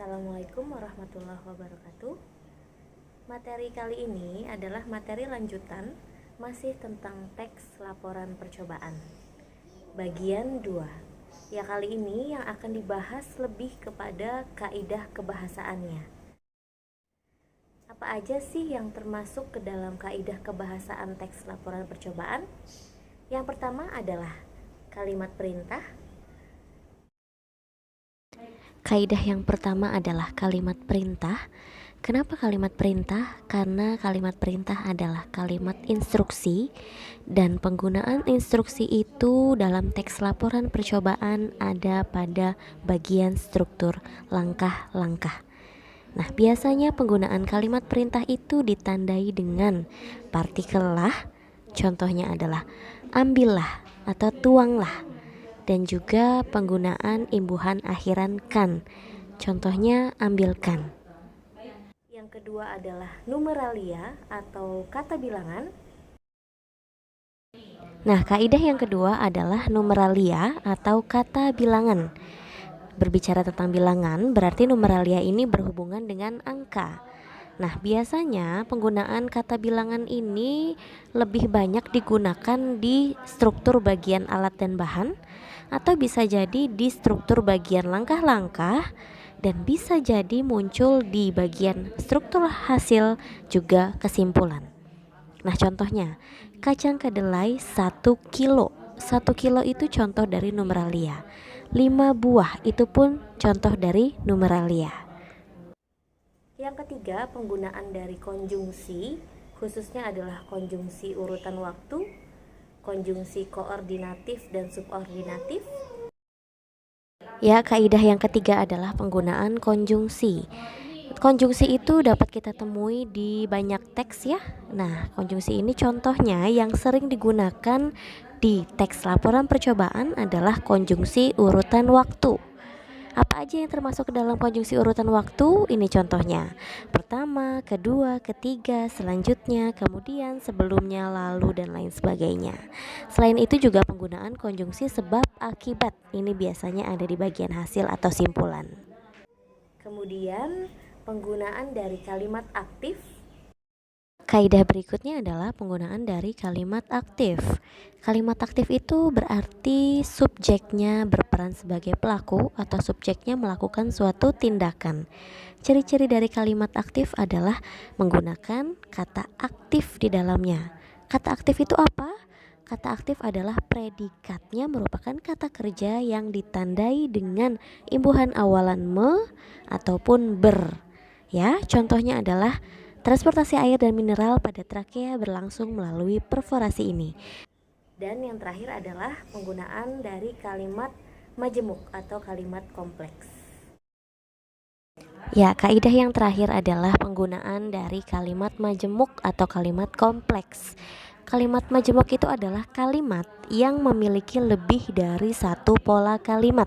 Assalamualaikum warahmatullahi wabarakatuh. Materi kali ini adalah materi lanjutan masih tentang teks laporan percobaan bagian 2. Ya, kali ini yang akan dibahas lebih kepada kaidah kebahasaannya. Apa aja sih yang termasuk ke dalam kaidah kebahasaan teks laporan percobaan? Yang pertama adalah kalimat perintah. Kaidah yang pertama adalah kalimat perintah. Kenapa kalimat perintah? Karena kalimat perintah adalah kalimat instruksi, dan penggunaan instruksi itu dalam teks laporan percobaan ada pada bagian struktur langkah-langkah. Nah, biasanya penggunaan kalimat perintah itu ditandai dengan partikel lah. Contohnya adalah ambillah atau tuanglah. Dan juga penggunaan imbuhan akhiran kan. Contohnya ambilkan. Yang kedua adalah numeralia atau kata bilangan. Nah, kaidah yang kedua adalah numeralia atau kata bilangan. Berbicara tentang bilangan, berarti numeralia ini berhubungan dengan angka. Nah, biasanya penggunaan kata bilangan ini lebih banyak digunakan di struktur bagian alat dan bahan, atau bisa jadi di struktur bagian langkah-langkah, dan bisa jadi muncul di bagian struktur hasil juga kesimpulan. Nah, contohnya kacang kedelai 1 kilo. 1 kilo itu contoh dari numeralia. 5 buah itu pun contoh dari numeralia. Yang ketiga, penggunaan dari konjungsi, khususnya adalah konjungsi urutan waktu, konjungsi koordinatif dan subordinatif. Ya, kaidah yang ketiga adalah penggunaan konjungsi. Konjungsi itu dapat kita temui di banyak teks ya. Nah, konjungsi ini contohnya yang sering digunakan di teks laporan percobaan adalah konjungsi urutan waktu. Apa aja yang termasuk ke dalam konjungsi urutan waktu? Ini contohnya. Pertama, kedua, ketiga, selanjutnya, kemudian, sebelumnya, lalu, dan lain sebagainya. Selain itu juga penggunaan konjungsi sebab akibat. Ini biasanya ada di bagian hasil atau simpulan. Kemudian, penggunaan dari kalimat aktif. Kaidah berikutnya adalah penggunaan dari kalimat aktif. Kalimat aktif itu berarti subjeknya berperan sebagai pelaku atau subjeknya melakukan suatu tindakan. Ciri-ciri dari kalimat aktif adalah menggunakan kata aktif di dalamnya. Kata aktif itu apa? Kata aktif adalah predikatnya merupakan kata kerja yang ditandai dengan imbuhan awalan me ataupun ber. Ya, contohnya adalah transportasi air dan mineral pada trakea berlangsung melalui perforasi ini. Dan yang terakhir adalah penggunaan dari kalimat majemuk atau kalimat kompleks. Ya, kaidah yang terakhir adalah penggunaan dari kalimat majemuk atau kalimat kompleks. Kalimat majemuk itu adalah kalimat yang memiliki lebih dari satu pola kalimat.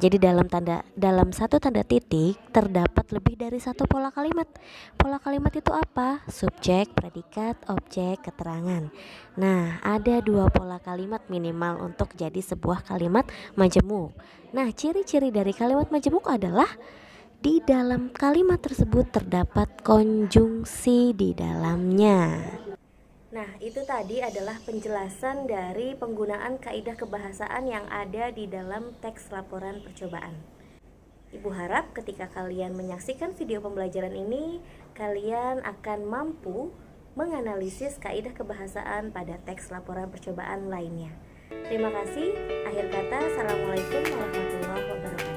Jadi dalam satu tanda titik terdapat lebih dari satu pola kalimat. Pola kalimat itu apa? Subjek, predikat, objek, keterangan. Nah, ada 2 pola kalimat minimal untuk jadi sebuah kalimat majemuk. Nah, ciri-ciri dari kalimat majemuk adalah di dalam kalimat tersebut terdapat konjungsi di dalamnya. Nah, itu tadi adalah penjelasan dari penggunaan kaidah kebahasaan yang ada di dalam teks laporan percobaan. Ibu harap ketika kalian menyaksikan video pembelajaran ini, kalian akan mampu menganalisis kaidah kebahasaan pada teks laporan percobaan lainnya. Terima kasih. Akhir kata, Assalamualaikum warahmatullahi wabarakatuh.